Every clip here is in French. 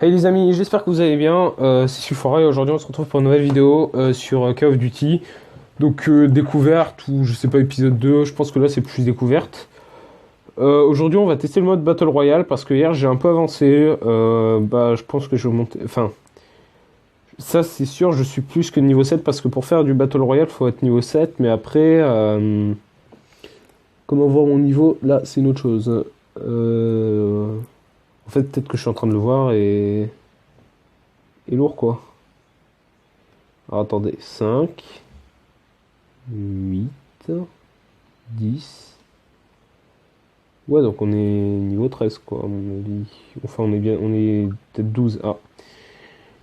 Hey les amis, j'espère que vous allez bien. C'est Sulfora et aujourd'hui on se retrouve pour une nouvelle vidéo sur Call of Duty. Donc découverte ou je sais pas épisode 2, je pense que là c'est plus découverte. Aujourd'hui on va tester le mode Battle Royale parce que hier j'ai un peu avancé. Je pense que je vais monter. Enfin, ça c'est sûr, je suis plus que niveau 7 parce que pour faire du Battle Royale faut être niveau 7. Mais après, comment voir mon niveau? Là c'est une autre chose. En fait peut-être que je suis en train de le voir et lourd quoi. Alors attendez, 5, 8, 10. Ouais, donc on est niveau 13 quoi, à mon avis. Enfin, on est bien, on est peut-être 12. Ah,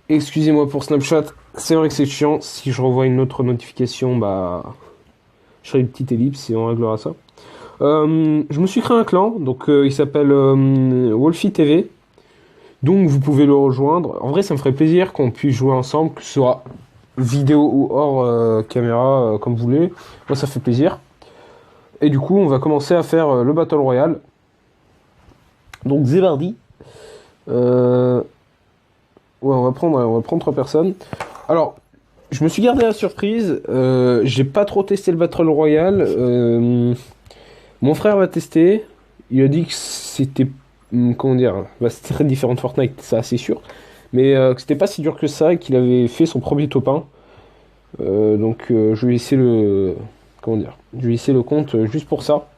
excusez-moi pour Snapchat, c'est vrai que c'est chiant. Si je revois une autre notification, je ferai une petite ellipse et on réglera ça. Je me suis créé un clan, donc il s'appelle Wolfie TV. Donc vous pouvez le rejoindre. En vrai, ça me ferait plaisir qu'on puisse jouer ensemble, que ce soit vidéo ou hors caméra, comme vous voulez. Moi, ça fait plaisir. Et du coup, on va commencer à faire le Battle Royale. Donc, Zébardi. Ouais, on va prendre 3 personnes. Alors, je me suis gardé la surprise. J'ai pas trop testé le Battle Royale. Mon frère va tester. Il a dit que c'était... comment dire? C'était très différent de Fortnite, ça c'est sûr. Mais que c'était pas si dur que ça et qu'il avait fait son premier top 1. Je vais essayer le... Comment dire? Je vais essayer le compte juste pour ça.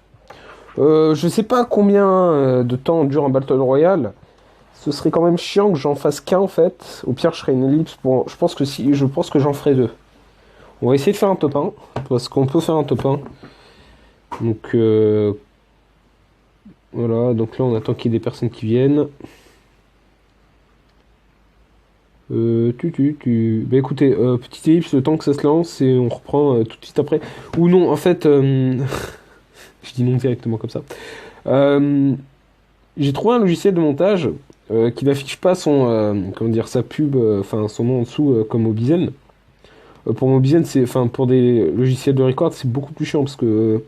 Je sais pas combien de temps dure un Battle Royale. Ce serait quand même chiant que j'en fasse qu'un en fait. Au pire, je ferai une ellipse pour. Je pense que j'en ferai deux. On va essayer de faire un top 1 parce qu'on peut faire un top 1. Donc voilà. Donc là, on attend qu'il y ait des personnes qui viennent. Bah écoutez, petite ellipse le temps que ça se lance et on reprend tout de suite après. Ou non, en fait, je dis non directement comme ça. J'ai trouvé un logiciel de montage qui n'affiche pas son, comment dire, sa pub, enfin son nom en dessous comme Mobizen. Pour Mobizen, enfin pour des logiciels de record, c'est beaucoup plus chiant parce que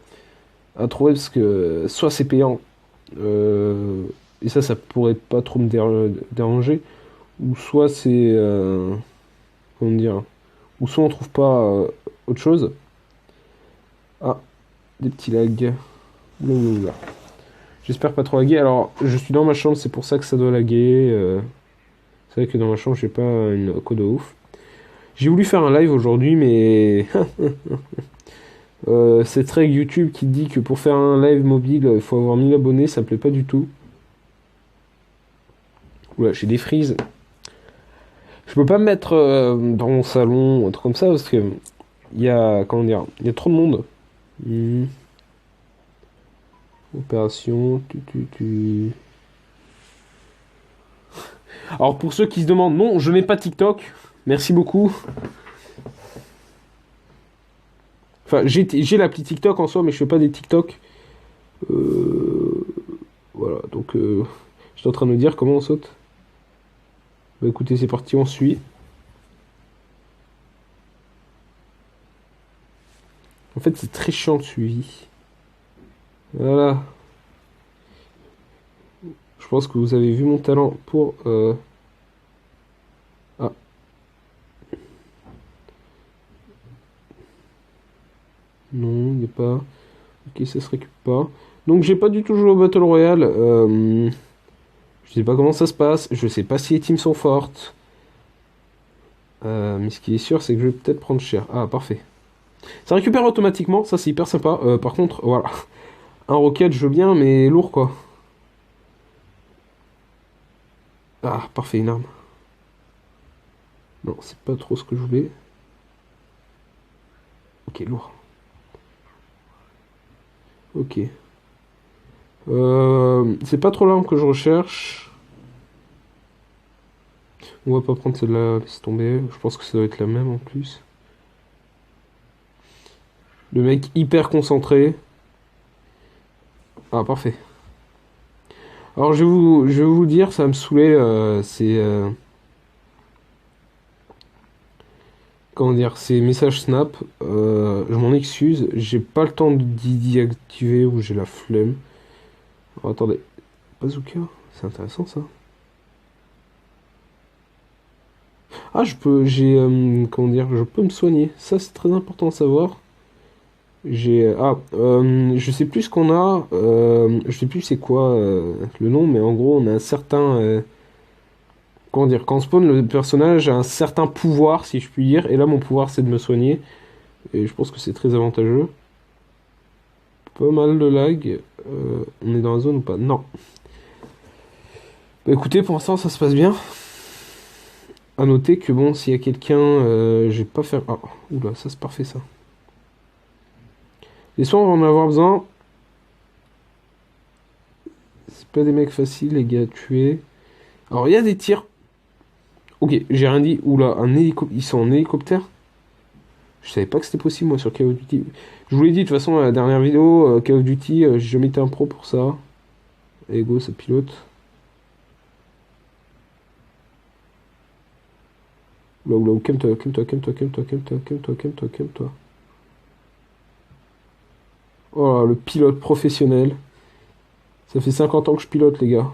à trouver parce que soit c'est payant et ça pourrait pas trop me déranger, ou soit c'est, comment dire, ou soit on trouve pas autre chose. Ah, des petits lags. Oula. J'espère pas trop laguer. Alors, je suis dans ma chambre, c'est pour ça que ça doit laguer. C'est vrai que dans ma chambre, j'ai pas une code de ouf. J'ai voulu faire un live aujourd'hui, mais c'est très YouTube qui dit que pour faire un live mobile, il faut avoir 1000 abonnés, ça me plaît pas du tout. Oula, j'ai des frises. Je peux pas me mettre dans mon salon ou un truc comme ça parce que il y a, comment dire, il y a trop de monde. Hmm. Opération, Alors pour ceux qui se demandent, non, je n'ai pas TikTok. Merci beaucoup. Enfin, j'ai l'appli TikTok en soi, mais je fais pas des TikTok. Euh, voilà, donc j'étais en train de me dire comment on saute. Bah écoutez, c'est parti, on suit. En fait, c'est très chiant le suivi. Voilà. Je pense que vous avez vu mon talent pour... Ah. Non, il n'y a pas... Ok, ça se récupère pas. Donc j'ai pas du tout joué au Battle Royale. Je sais pas comment ça se passe. Je sais pas si les teams sont fortes. Mais ce qui est sûr, c'est que je vais peut-être prendre cher. Ah, parfait. Ça récupère automatiquement, ça c'est hyper sympa. Par contre, voilà. Un rocket, je veux bien, mais lourd quoi. Ah, parfait, une arme. Non, c'est pas trop ce que je voulais. Ok, lourd. Ok. C'est pas trop l'arme que je recherche. On va pas prendre celle-là, laisse tomber. Je pense que ça doit être la même en plus. Le mec hyper concentré. Ah, parfait. Alors je vais vous dire, ça va me saouler, c'est... comment dire, ces messages Snap. Je m'en excuse, j'ai pas le temps d'y activer ou j'ai la flemme. Alors, attendez. Bazooka, c'est intéressant ça. Ah, comment dire, je peux me soigner. Ça, c'est très important à savoir. Je sais plus ce qu'on a. Je sais plus c'est quoi le nom, mais en gros, on a un certain. Comment dire, quand on spawn, le personnage a un certain pouvoir, si je puis dire. Et là, mon pouvoir, c'est de me soigner. Et je pense que c'est très avantageux. Pas mal de lag. On est dans la zone ou pas? Non. Bah écoutez, pour l'instant, ça se passe bien. À noter que bon, s'il y a quelqu'un, je vais pas faire. Ah, oula, ça c'est parfait ça. Les soins, on va en avoir besoin. C'est pas des mecs faciles, les gars, à tuer. Alors, il y a des tirs. Ok, j'ai rien dit. Oula, ils sont en hélicoptère. Je savais pas que c'était possible, moi, sur Call of Duty. Je vous l'ai dit, de toute façon, à la dernière vidéo, Call of Duty, j'ai jamais été un pro pour ça. Et go, ça pilote. Oula, oula, calme-toi, calme-toi, calme-toi, calme-toi, calme-toi, calme-toi, calme-toi, calme-toi. Oh là, le pilote professionnel. Ça fait 50 ans que je pilote, les gars.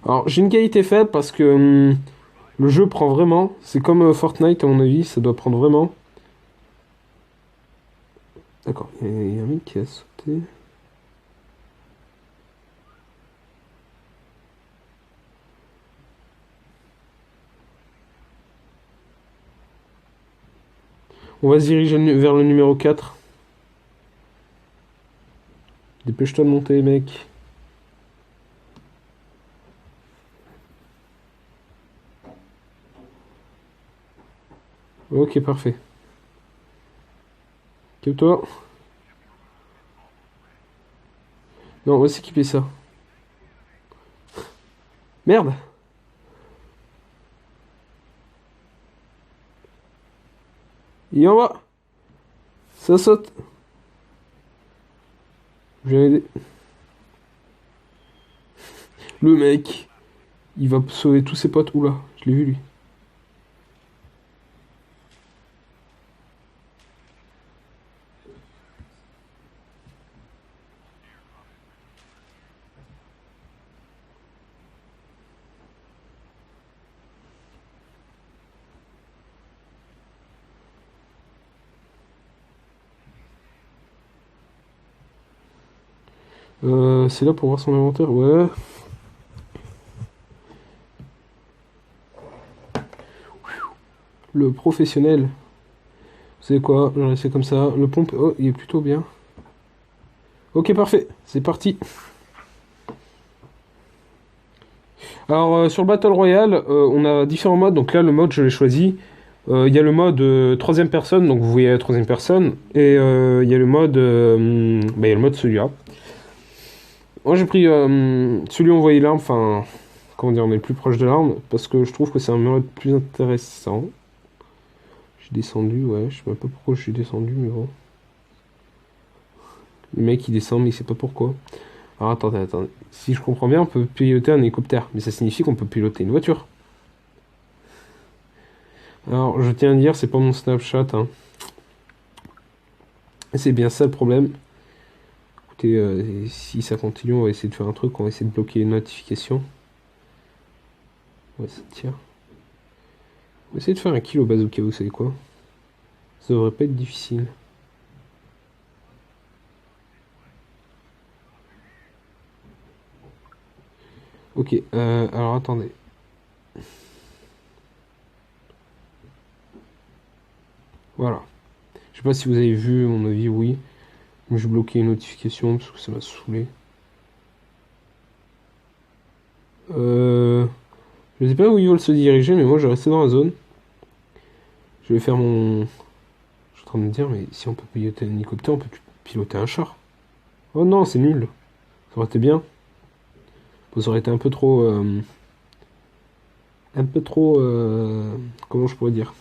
Alors, j'ai une qualité faible parce que le jeu prend vraiment. C'est comme Fortnite, à mon avis, ça doit prendre vraiment. D'accord, il y a un mec qui a sauté. On va se diriger vers le numéro 4. Dépêche-toi de monter, mec. Ok, parfait. Calme-toi. Non, on va s'équiper ça. Merde! Il est en bas! Ça saute! Je viens aider. Le mec, il va sauver tous ses potes. Oula, je l'ai vu lui. C'est là pour voir son inventaire, ouais. Le professionnel. Vous savez quoi? Je vais laisser comme ça. Le pompe, oh, il est plutôt bien. Ok, parfait. C'est parti. Alors, sur le Battle Royale, on a différents modes. Donc là, le mode, je l'ai choisi. Il y a le mode troisième personne, donc vous voyez la troisième personne. Et il y a le mode, il y a le mode celui-là. Moi, j'ai pris celui où on voyait l'arme. Enfin, comment dire, on est le plus proche de l'arme. Parce que je trouve que c'est un mode plus intéressant. J'ai descendu, ouais. Je sais même pas pourquoi je suis descendu, mais bon. Le mec, il descend, mais il sait pas pourquoi. Alors, attendez. Si je comprends bien, on peut piloter un hélicoptère. Mais ça signifie qu'on peut piloter une voiture. Alors, je tiens à dire, c'est pas mon Snapchat, hein. C'est bien ça le problème. Écoutez, si ça continue, on va essayer de faire un truc, on va essayer de bloquer les notifications. Ouais, ça tire. On va essayer de faire un kill au bazooka, vous savez quoi? Ça devrait pas être difficile. Ok, alors attendez. Voilà. Je sais pas si vous avez vu, à mon avis, oui. Mais je bloquais les notifications parce que ça m'a saoulé. Euh... Je sais pas où ils veulent se diriger, mais moi je vais rester dans la zone. Je vais faire mon... Je suis en train de me dire, mais si on peut piloter un hélicoptère, on peut piloter un char. Oh non, c'est nul. Ça aurait été bien. Ça aurait été un peu trop... Un peu trop... comment je pourrais dire?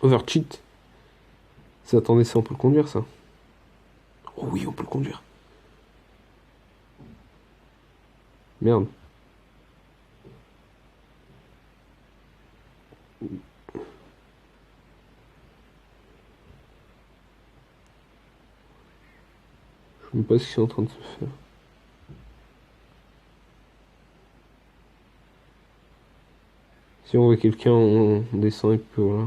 Overcheat. Attendez, ça, on peut le conduire, ça. Oh oui, on peut le conduire. Merde. Je sais même pas ce qu'ils sont en train de se faire. Si on voit quelqu'un, on descend et puis voilà.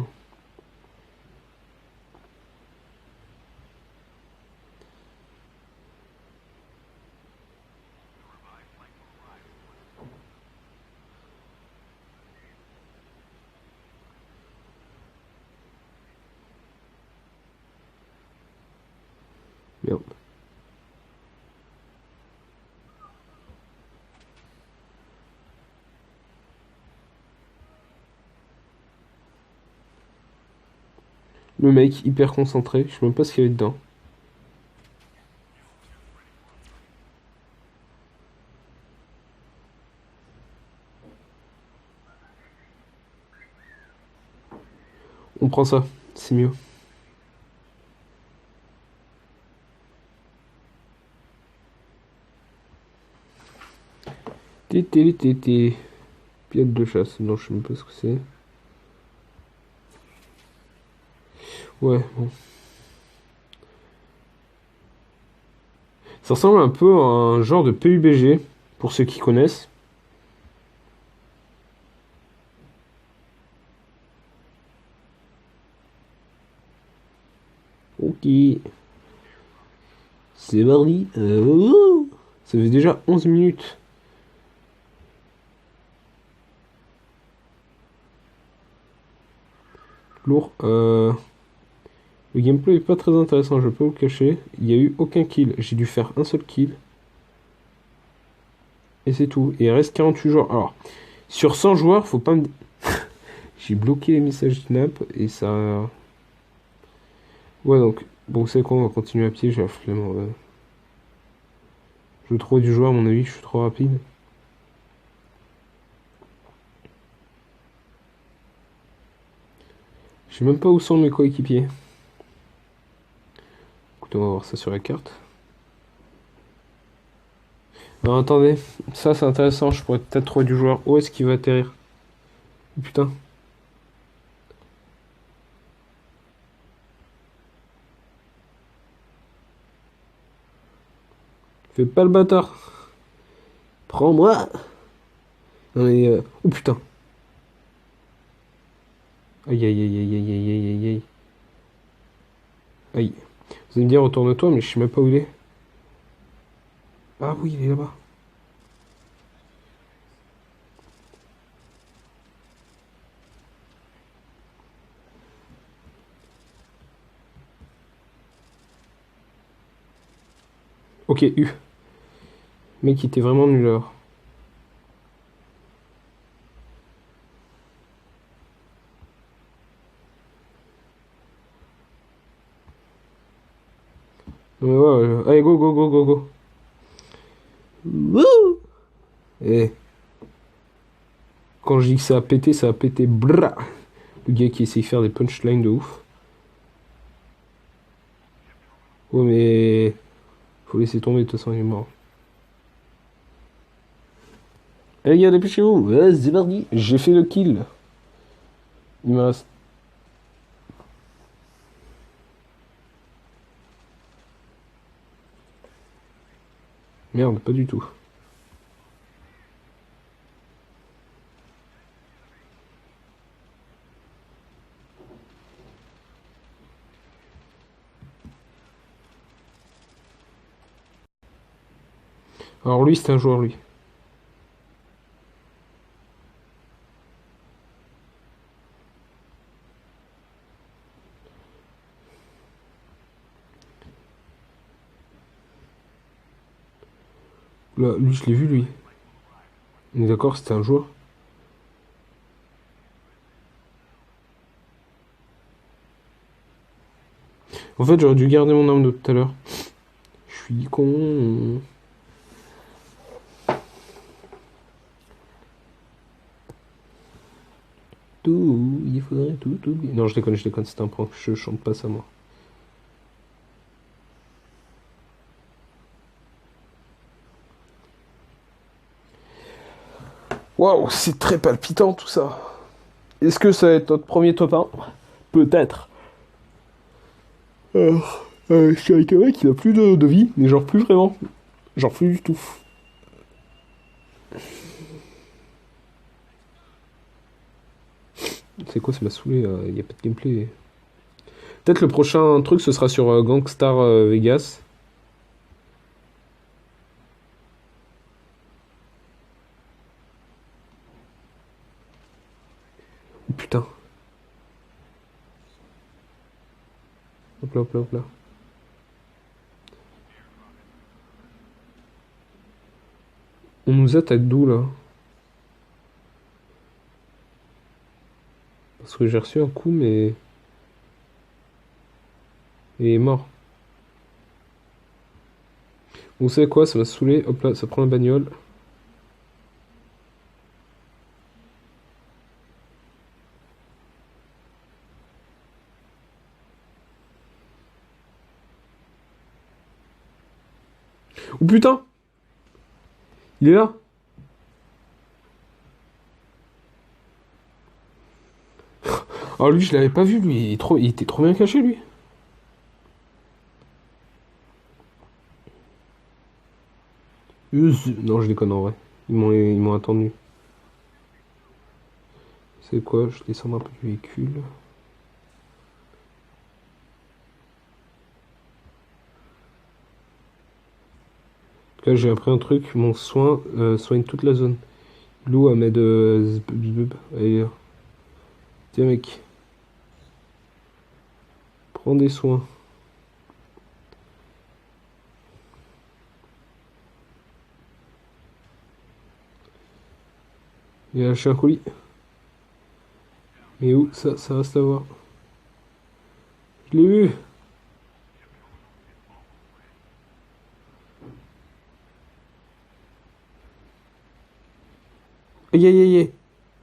Merde. Le mec hyper concentré, je sais même pas ce qu'il y avait dedans. On prend ça, c'est mieux. Tété. Pilote de chasse, non, je sais même pas ce que c'est. Ouais, bon. Ça ressemble un peu à un genre de PUBG, pour ceux qui connaissent. Ok. C'est mardi. Ça fait déjà 11 minutes. Lourd. Le gameplay est pas très intéressant, je vais pas vous le cacher. Il y a eu aucun kill. J'ai dû faire un seul kill. Et c'est tout. Et il reste 48 joueurs. Alors, sur 100 joueurs, faut pas me... J'ai bloqué les messages Snap et ça... Ouais, donc... Bon, vous savez quoi, on va continuer à pied, j'ai la flemme. Ouais. Je veux trop du joueur, à mon avis, je suis trop rapide. Je sais même pas où sont mes coéquipiers. Écoutez, on va voir ça sur la carte. Alors attendez, ça c'est intéressant, je pourrais peut-être trouver du joueur. Où est-ce qu'il va atterrir? Oh, putain. Fais pas le bâtard. Prends-moi. Non mais... Oh putain. Aïe aïe aïe aïe aïe aïe aïe aïe aïe. Aïe. Vous allez me dire retourne-toi, mais je sais même pas où il est. Ah oui, il est là-bas. Ok, U. Mec, il était vraiment nul alors. Ouais, ouais, allez, go, go, go, go, go. Wouh. Et quand je dis que ça a pété, ça a pété. Brrr. Le gars qui essaye de faire des punchlines de ouf. Oh, mais... Faut laisser tomber, de toute façon, il est mort. Eh les gars, dépêchez-vous. Ouais, c'est parti. J'ai fait le kill. Il me reste... Merde, pas du tout. Alors lui, c'est un joueur, lui. Là, lui, je l'ai vu, lui. On est d'accord, c'était un joueur. En fait, j'aurais dû garder mon arme de tout à l'heure. Je suis con. Tout, il faudrait tout oublier. Non, je déconne, c'est un prank. Je chante pas ça, moi. Waouh, c'est très palpitant tout ça. Est-ce que ça va être notre premier top 1? Peut-être. Je suis avec un mec qui a plus de vie, mais genre plus vraiment. Genre plus du tout. C'est quoi, ça m'a saoulé, y a pas de gameplay. Peut-être le prochain truc ce sera sur Gangstar Vegas. Oh, putain. Hop là, hop là, hop là. On nous attaque d'où là? Parce que j'ai reçu un coup, mais il est mort. Vous savez quoi, ça m'a saoulé. Hop là, ça prend la bagnole. Oh putain! Il est là! Oh lui, je l'avais pas vu, lui. Il était trop bien caché, lui. Non, je déconne en vrai. Ils m'ont attendu. C'est quoi? Je descends un peu du véhicule. En tout cas, j'ai appris un truc. Mon soin soigne toute la zone. Lou Ahmed Zbub. Allez, tiens, mec. Prends des soins. Il a lâché un colis. Mais où? Ça reste à voir. Je l'ai vu. Aïe aïe aïe aïe.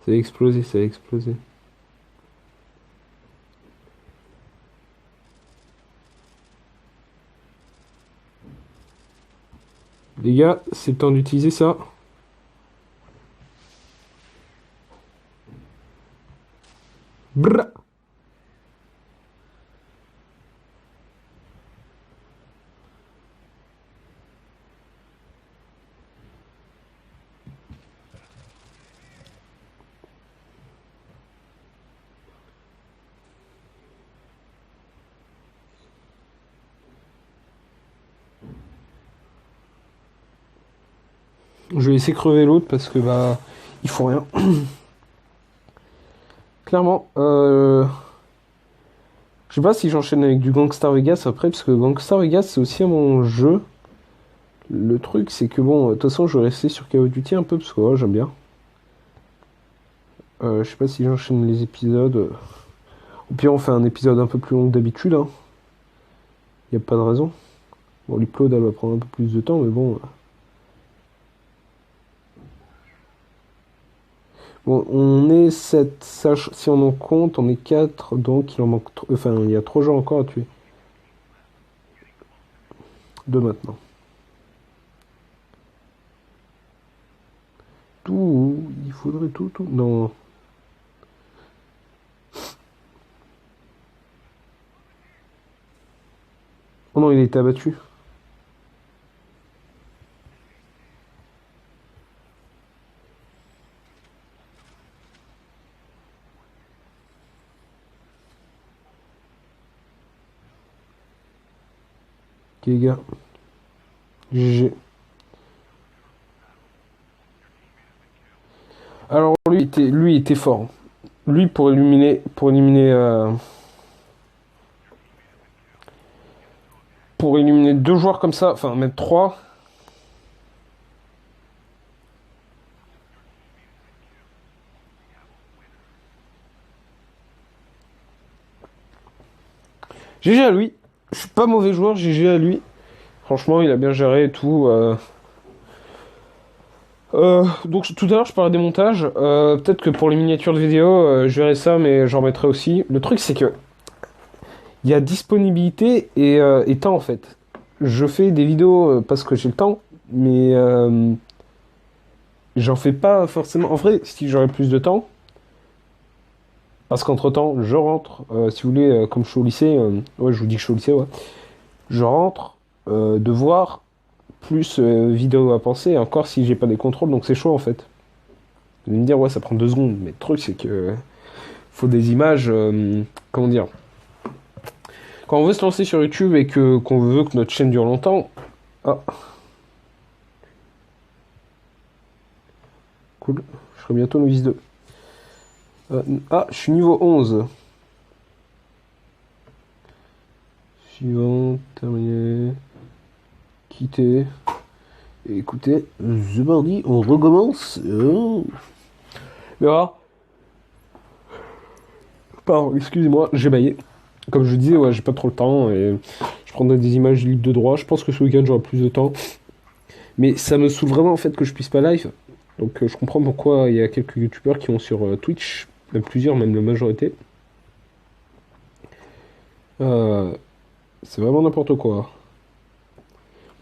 Ça a explosé, ça a explosé. Les gars, c'est le temps d'utiliser ça. Brrr. Je vais laisser crever l'autre parce que bah il faut rien. Clairement, je sais pas si j'enchaîne avec du Gangstar Vegas après, parce que Gangstar Vegas c'est aussi mon jeu. Le truc c'est que bon, de toute façon je vais rester sur Call of Duty un peu parce que j'aime bien. Je sais pas si j'enchaîne les épisodes. Au pire on fait un épisode un peu plus long que d'habitude, hein. Y a pas de raison. Bon, l'upload elle va prendre un peu plus de temps, mais bon. Bon, on est 7, si on en compte, on est 4, donc il en manque. Enfin, il y a 3 gens encore à tuer. 2 maintenant. Tout, il faudrait tout. Non. Oh non, il a été abattu. Ok, les gars. GG. Alors, lui était fort. Lui, pour éliminer 2 joueurs comme ça, enfin, même 3. GG à lui. Je suis pas mauvais joueur, GG à lui. Franchement, il a bien géré et tout. Donc tout à l'heure je parlais des montages. Peut-être que pour les miniatures de vidéo, je verrai ça, mais j'en mettrai aussi. Le truc c'est que il y a disponibilité et temps en fait. Je fais des vidéos parce que j'ai le temps, mais j'en fais pas forcément. En vrai, si j'aurais plus de temps, parce qu'entre-temps je rentre. Si vous voulez, comme je suis au lycée, ouais, je vous dis que je suis au lycée, ouais. je rentre, devoir, plus vidéo à penser, encore si j'ai pas des contrôles, donc c'est chaud en fait. Vous allez me dire, ouais, ça prend 2 secondes, mais le truc, c'est que faut des images, comment dire. Quand on veut se lancer sur YouTube et que qu'on veut que notre chaîne dure longtemps, ah, cool, je serai bientôt novice 2. Je suis niveau 11. Suivant, terminé, quitter. Et écoutez, c'est mardi, on recommence. Mais voilà. Pardon, excusez-moi, j'ai baillé. Comme je disais, ouais, j'ai pas trop le temps et je prendrai des images libres de droit. Je pense que ce week-end j'aurai plus de temps. Mais ça me saoule vraiment en fait que je puisse pas live. Donc je comprends pourquoi il y a quelques youtubeurs qui ont sur Twitch, même plusieurs, même la majorité. Euh, c'est vraiment n'importe quoi.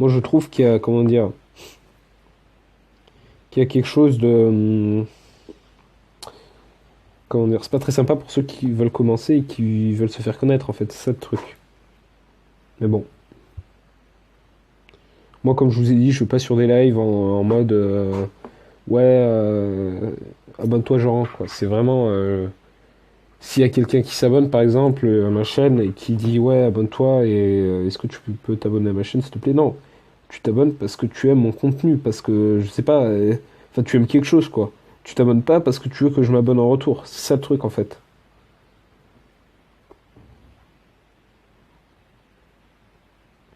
Moi je trouve qu'il y a, comment dire, qu'il y a quelque chose de... comment dire, c'est pas très sympa pour ceux qui veulent commencer et qui veulent se faire connaître en fait, c'est ça le truc. Mais bon. Moi comme je vous ai dit, je suis pas sur des lives en mode... ouais, abonne-toi genre, quoi. C'est vraiment... s'il y a quelqu'un qui s'abonne par exemple à ma chaîne et qui dit ouais abonne-toi et est-ce que tu peux t'abonner à ma chaîne s'il te plaît? Non, tu t'abonnes parce que tu aimes mon contenu, parce que je sais pas, enfin tu aimes quelque chose quoi. Tu t'abonnes pas parce que tu veux que je m'abonne en retour. C'est ça le truc en fait.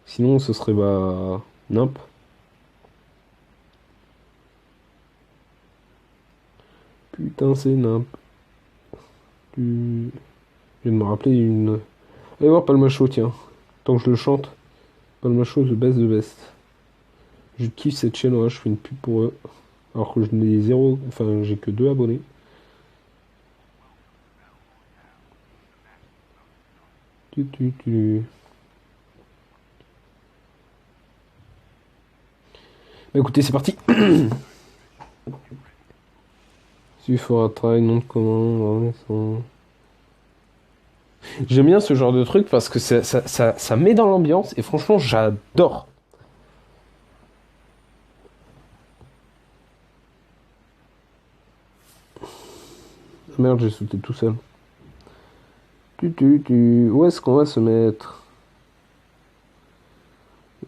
Sinon ce serait bah nimp. Putain c'est nimp. Tu... Je viens de me rappeler une. Allez voir Palmacho tiens. Tant que je le chante. Palmacho the best. Je kiffe cette chaîne, ouais, je fais une pub pour eux. Alors que je n'ai zéro, enfin j'ai que 2 abonnés. Tu. Bah écoutez, c'est parti. Il faudra travailler, nom de commande. Ouais, j'aime bien ce genre de truc parce que ça met dans l'ambiance et franchement j'adore. Merde, j'ai sauté tout seul. Où est-ce qu'on va se mettre?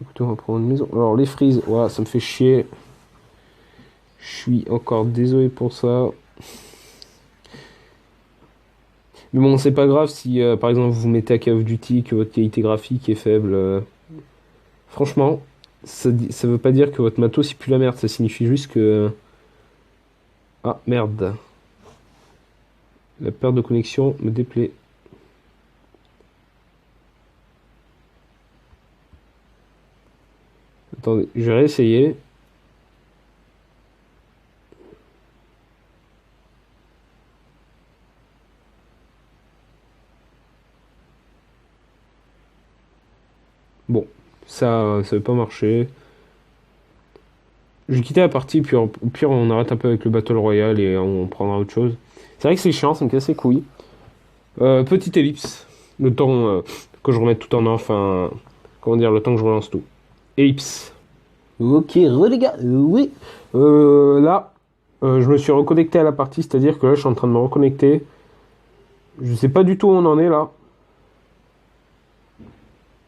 Écoutez, on va prendre une maison. Alors les frises, voilà, ça me fait chier. Je suis encore désolé pour ça. Mais bon, c'est pas grave si par exemple vous mettez à Call of Duty que votre qualité graphique est faible. Franchement, ça veut pas dire que votre matos c'est plus la merde, ça signifie juste que. Ah merde. La perte de connexion me déplaît. Attendez, je vais réessayer. Bon, ça veut pas marcher. Je vais quitter la partie, puis au pire on arrête un peu avec le Battle Royale et on prendra autre chose. C'est vrai que c'est chiant, ça me casse les couilles. Petite ellipse. Le temps que je remette tout en off, enfin, comment dire, le temps que je relance tout. Ellipse. Ok, les gars, oui. Là, je me suis reconnecté à la partie, c'est-à-dire que là je suis en train de me reconnecter. Je sais pas du tout où on en est là.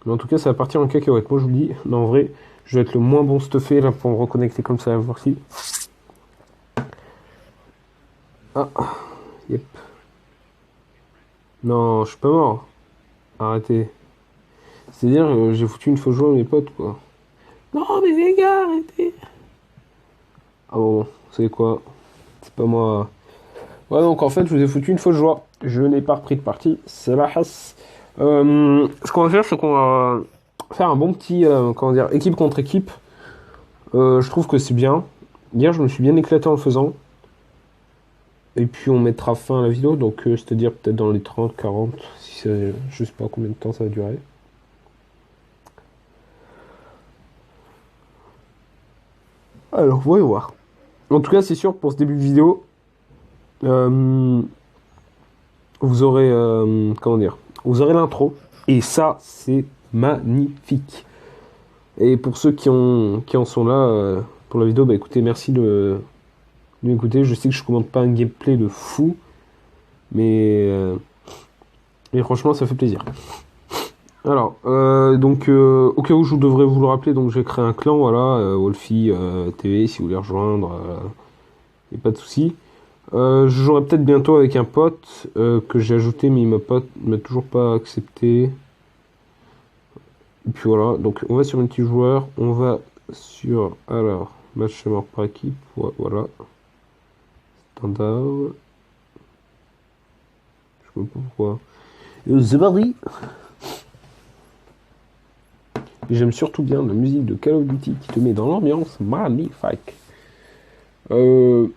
Mais en tout cas, ça va partir en cacahuète. Moi, je vous dis, non, en vrai, je vais être le moins bon stuffé là pour me reconnecter comme ça, voir si. Ah, yep. Non, je suis pas mort. Arrêtez. C'est-à-dire, j'ai foutu une fausse joie à mes potes, quoi. Non, mais les gars, arrêtez. Ah bon, vous savez quoi? C'est pas moi. Ouais, donc en fait, je vous ai foutu une fausse joie. Je n'ai pas repris de partie. C'est la hasse. Ce qu'on va faire, c'est qu'on va faire un bon petit, comment dire, équipe contre équipe. Je trouve que c'est bien. Hier, je me suis bien éclaté en le faisant. Et puis, on mettra fin à la vidéo. Donc, c'est-à-dire peut-être dans les 30, 40. Si c'est, je sais pas combien de temps ça va durer. Alors, voyons voir. En tout cas, c'est sûr, pour ce début de vidéo, vous aurez, comment dire, vous aurez l'intro. Et ça, c'est magnifique. Et pour ceux qui en sont là pour la vidéo, bah écoutez, merci de m'écouter. Je sais que je commande pas un gameplay de fou, mais franchement, ça fait plaisir. Alors, donc, au cas où je devrais vous le rappeler, donc j'ai créé un clan, voilà, Wolfie TV, si vous voulez rejoindre, y a pas de souci. Je jouerai peut-être bientôt avec un pote que j'ai ajouté, mais il m'a toujours pas accepté. Et puis voilà, donc on va sur multijoueur, on va sur, alors, match mort par équipe, voilà, standard, je sais pas pourquoi. The Barry. J'aime surtout bien la musique de Call of Duty qui te met dans l'ambiance magnifique. Je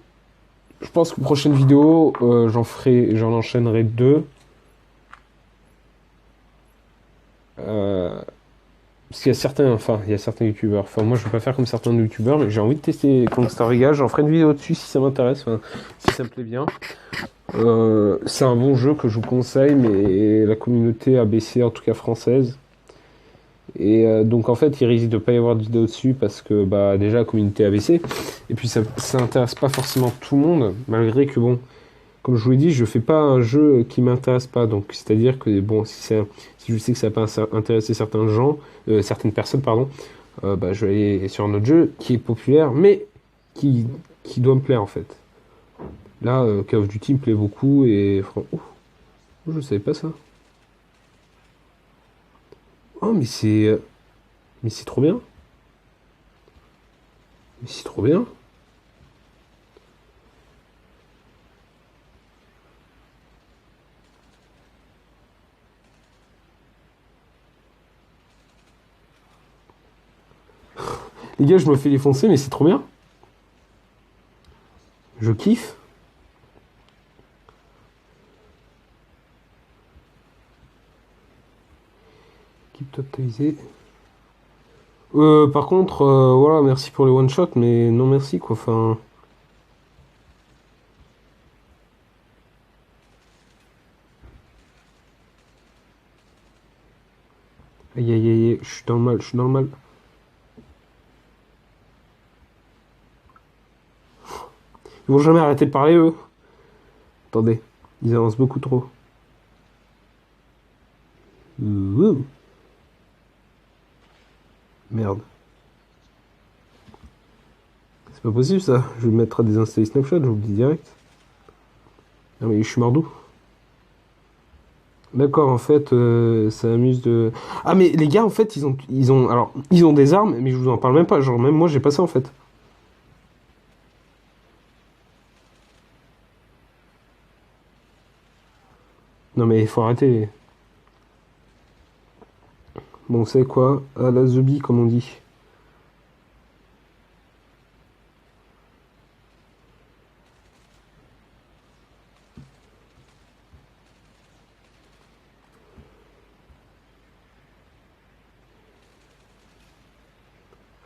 pense que prochaine vidéo, j'en enchaînerai deux. Parce qu'il y a il y a certains youtubeurs. Enfin, moi, je vais pas faire comme certains youtubeurs, mais j'ai envie de tester Kongstar Vegas. J'en ferai une vidéo dessus si ça m'intéresse, enfin, si ça me plaît bien. C'est un bon jeu que je vous conseille, mais la communauté a baissé, en tout cas française. Et donc en fait, il risque de pas y avoir de vidéo dessus parce que bah déjà la communauté a baissé. Et puis ça intéresse pas forcément tout le monde, malgré que bon, comme je vous l'ai dit, je fais pas un jeu qui m'intéresse pas. Donc c'est-à-dire que bon, si je sais que ça va pas intéresser certains gens, certaines personnes, pardon, bah je vais aller sur un autre jeu qui est populaire, mais qui doit me plaire en fait. Là, Call of Duty me plaît beaucoup et je savais pas ça. Oh mais c'est trop bien. Mais c'est trop bien. Les gars, je me fais défoncer, mais c'est trop bien. Je kiffe. Équipe totalisée. Par contre, voilà, merci pour les one shot, mais non merci quoi. Enfin, aïe aïe aïe, aïe, je suis dans le mal, je suis dans le mal. Ils vont jamais arrêter de parler eux. Attendez, ils avancent beaucoup trop. Ouh. Merde. C'est pas possible ça. Je vais me mettre à désinstaller Snapchat, je vous le dis direct. Non mais je suis mordou. D'accord, en fait, ça amuse de. Ah mais les gars, en fait, alors, ils ont des armes, mais je vous en parle même pas. Genre même moi, j'ai pas ça en fait. Non mais il faut arrêter. Bon, c'est quoi? À la zombie, comme on dit.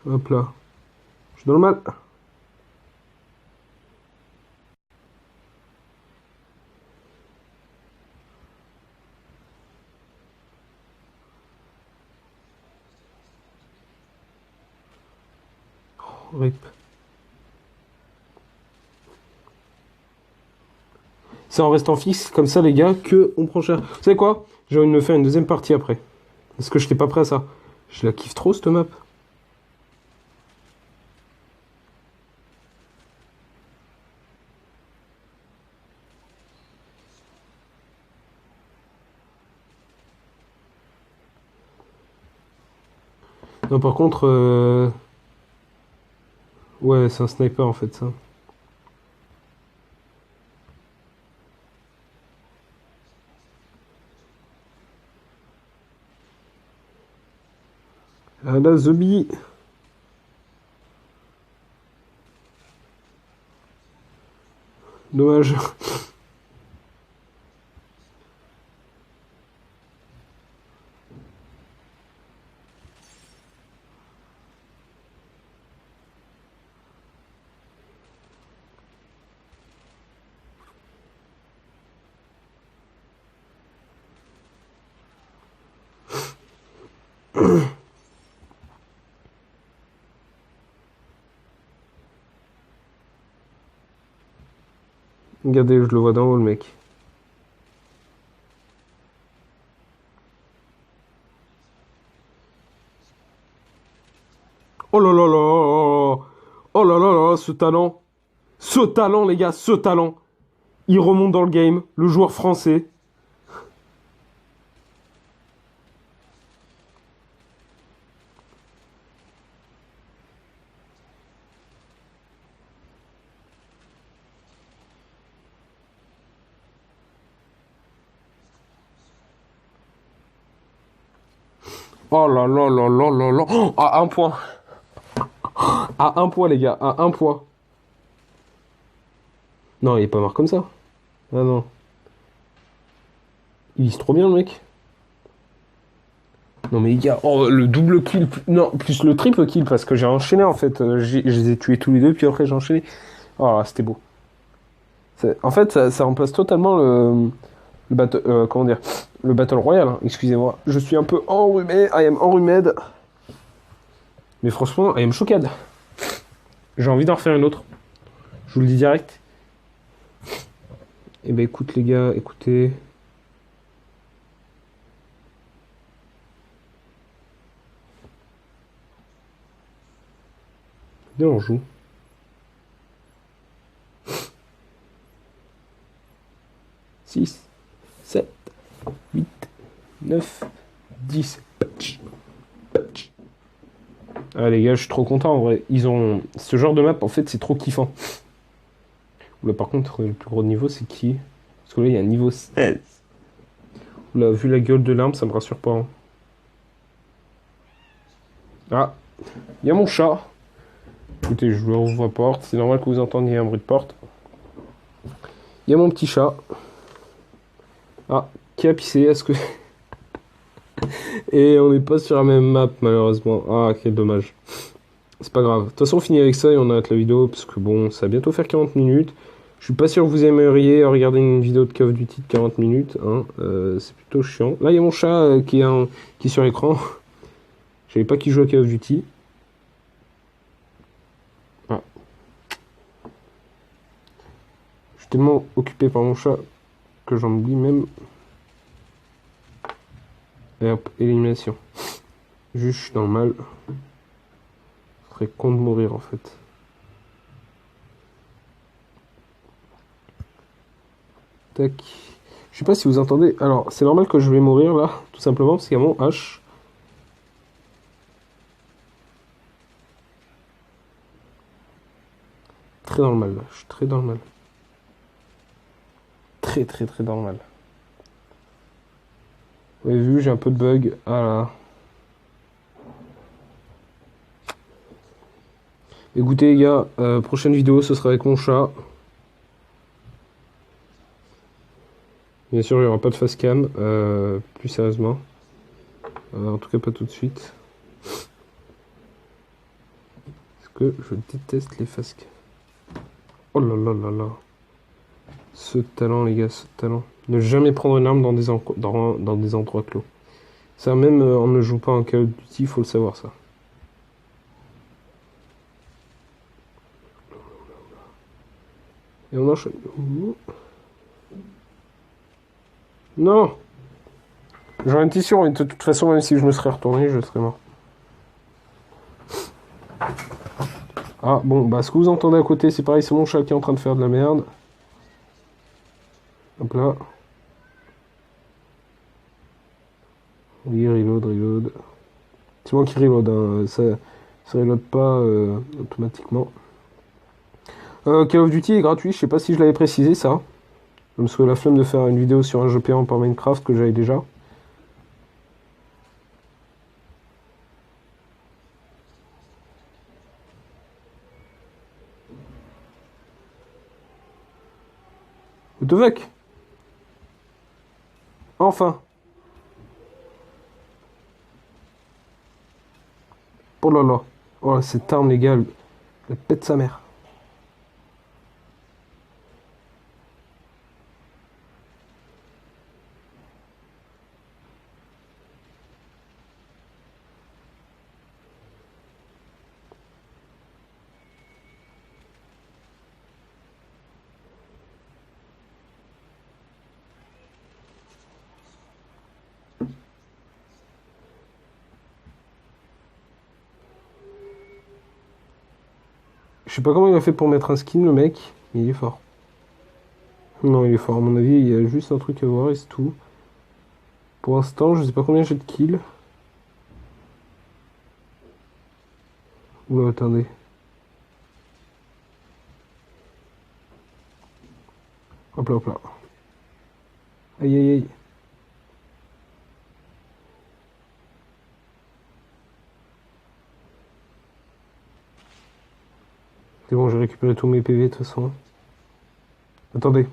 Hop là. Je suis dans le mal. Rip. C'est en restant fixe, comme ça, les gars, que on prend cher. Vous savez quoi? J'ai envie de me faire une deuxième partie après. Parce que je n'étais pas prêt à ça. Je la kiffe trop, cette map. Non, par contre, ouais, c'est un sniper en fait, ça. Ah la zombie. Dommage. Regardez, je le vois d'en haut, le mec. Oh là là là! Oh là là là, ce talent! Ce talent, les gars, ce talent! Il remonte dans le game, le joueur français. Oh là là là là là là! Oh, à un point! À un point, les gars, à un point. Non, il est pas mort comme ça. Ah non. Il vise trop bien, le mec. Non, mais les gars, oh, le double kill. Non, plus le triple kill, parce que j'ai enchaîné, en fait. Je les ai tués tous les deux, puis après, j'ai enchaîné. Oh, c'était beau. En fait, ça remplace totalement le battle, comment dire, le battle royal, hein. Excusez-moi. Je suis un peu enrhumé. I am enrhumé. Mais franchement, I am choquade. J'ai envie d'en refaire une autre. Je vous le dis direct. Eh ben, écoute, les gars, écoutez. Viens, on joue. 6, 7, 8, 9, 10. Patch. Patch. Ah les gars, je suis trop content en vrai. Ils ont ce genre de map, en fait, c'est trop kiffant. Là, par contre, le plus gros niveau, c'est qui? Parce que là, il y a un niveau 16. Là, vu la gueule de l'arme, ça me rassure pas, hein. Ah, il y a mon chat. Écoutez, je ouvre la porte. C'est normal que vous entendiez un bruit de porte. Il y a mon petit chat. Ah, qui a pissé? Est-ce que... Et on n'est pas sur la même map, malheureusement. Ah, quel dommage. C'est pas grave. De toute façon, on finit avec ça et on arrête la vidéo. Parce que bon, ça va bientôt faire 40 minutes. Je suis pas sûr que vous aimeriez regarder une vidéo de Call of Duty de 40 minutes. Hein. C'est plutôt chiant. Là, il y a mon chat qui est sur l'écran. Je savais pas qu'il jouait à Call of Duty. Ah. Je suis tellement occupé par mon chat que j'en oublie même. Et hop, élimination. Juste, je suis dans le mal. Ce serait con de mourir en fait. Tac. Je sais pas si vous entendez. Alors, c'est normal que je vais mourir là, tout simplement parce qu'il y a mon H. Très dans le mal là. Je suis très dans le mal. Très très très dans le mal. Vous avez vu, j'ai un peu de bug. Ah là. Écoutez les gars, prochaine vidéo ce sera avec mon chat. Bien sûr, il n'y aura pas de face cam, plus sérieusement. En tout cas, pas tout de suite. Parce que je déteste les face cam. Oh là là là là. Ce talent, les gars, ce talent. Ne jamais prendre une arme dans dans des endroits clos. Ça, même on ne joue pas en Call of Duty, il faut le savoir, ça. Et on enchaîne. Non! J'aurais été sûr, de toute façon, même si je me serais retourné, je serais mort. Ah, bon, bah, ce que vous entendez à côté, c'est pareil, c'est mon chat qui est en train de faire de la merde. Hop là. Oui, reload, reload. C'est moi qui reload, hein. Ça reload pas automatiquement. Call of Duty est gratuit, je sais pas si je l'avais précisé ça. Parce que la flemme de faire une vidéo sur un jeu payant par Minecraft que j'avais déjà. What the fuck? Enfin. Oh là là. Oh, cette arme, les gars, elle pète sa mère. Je sais pas comment il a fait pour mettre un skin, le mec, mais il est fort. Non, il est fort. À mon avis, il y a juste un truc à voir et c'est tout. Pour l'instant, je sais pas combien j'ai de kills. Oula, attendez. Hop là, hop là. Aïe, aïe, aïe. C'est bon, j'ai récupéré tous mes PV de toute façon. Attendez.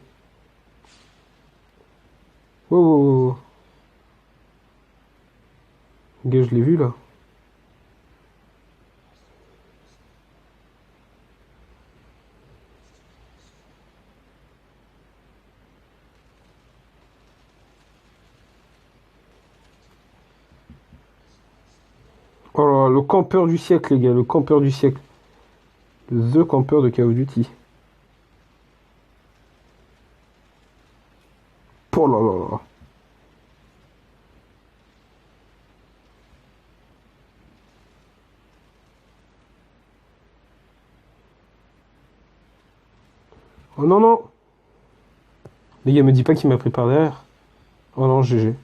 Wow, wow, wow. Gars, je l'ai vu là. Oh là, le campeur du siècle, les gars, le campeur du siècle. The campeur de Call of Duty. Oh là là là. Oh non, non. Les gars, me dis pas qu'il m'a pris par derrière. Oh non, GG.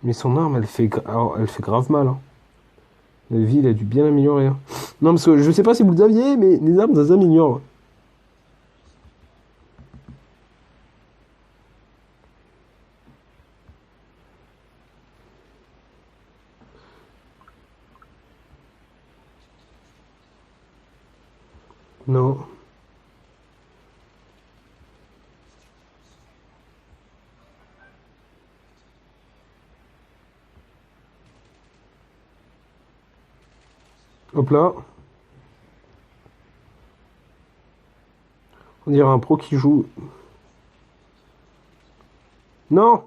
Mais son arme, alors, elle fait grave mal. Hein. La vie, il a dû bien améliorer. Hein. Non, parce que je sais pas si vous le saviez, mais les armes, ça s'améliore. Non. Hop là. On dirait un pro qui joue. Non!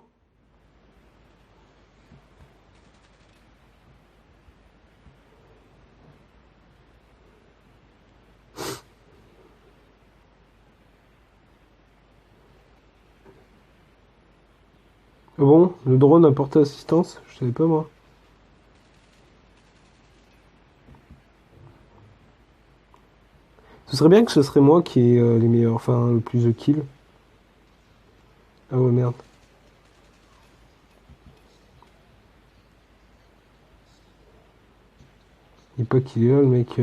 Ah bon, le drone a porté assistance? Je savais pas moi. Ce serait bien que ce serait moi qui ai les meilleurs, enfin le plus de kills. Ah ouais, merde. Il est pas qu'il est là, le mec.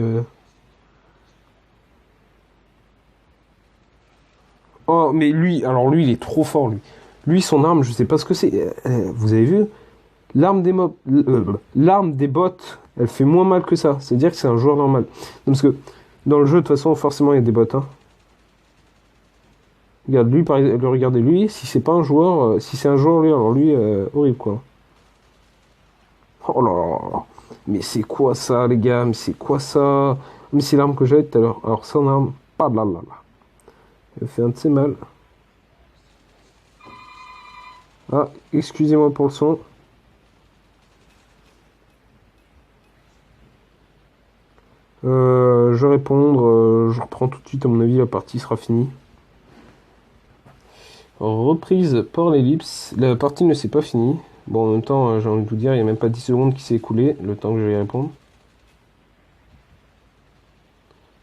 Oh, mais lui, alors lui, il est trop fort, lui. Lui, son arme, je sais pas ce que c'est. Vous avez vu? L'arme des bots, elle fait moins mal que ça. C'est-à-dire que c'est un joueur normal. Non, parce que dans le jeu, de toute façon, forcément, il y a des bots. Hein. Regarde, lui, regardez lui. Si c'est pas un joueur, si c'est un joueur, lui, alors lui, horrible, quoi. Oh là là là. Mais c'est quoi ça, les gars? Mais c'est quoi ça? Mais c'est l'arme que j'avais tout à l'heure. Alors, son arme, pas de là là là. Elle fait un de ses mal. Ah, excusez-moi pour le son. Je vais répondre. Je reprends tout de suite, à mon avis, la partie sera finie. Reprise par l'ellipse. La partie ne s'est pas finie. Bon, en même temps, j'ai envie de vous dire, il n'y a même pas 10 secondes qui s'est écoulé, le temps que je vais y répondre.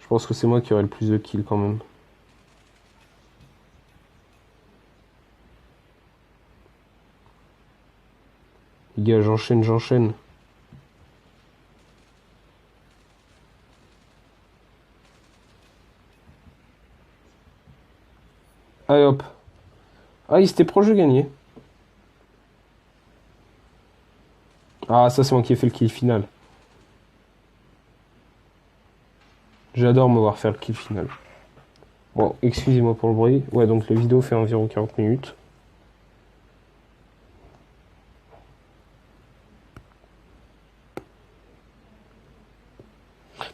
Je pense que c'est moi qui aurai le plus de kills quand même. Les gars, j'enchaîne, j'enchaîne. Allez hop. Ah, il s'était proche de gagner. Ah, ça c'est moi qui ai fait le kill final. J'adore me voir faire le kill final. Bon, excusez-moi pour le bruit. Ouais, donc la vidéo fait environ 40 minutes.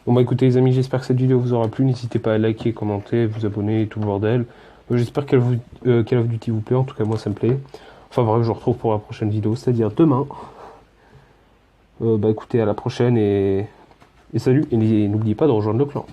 Bon bah écoutez les amis, j'espère que cette vidéo vous aura plu. N'hésitez pas à liker, commenter, vous abonner, tout le bordel. J'espère Call of Duty vous plaît, en tout cas moi ça me plaît. Enfin bref, je vous retrouve pour la prochaine vidéo, c'est-à-dire demain. Bah écoutez, à la prochaine et salut. Et n'oubliez pas de rejoindre le clan.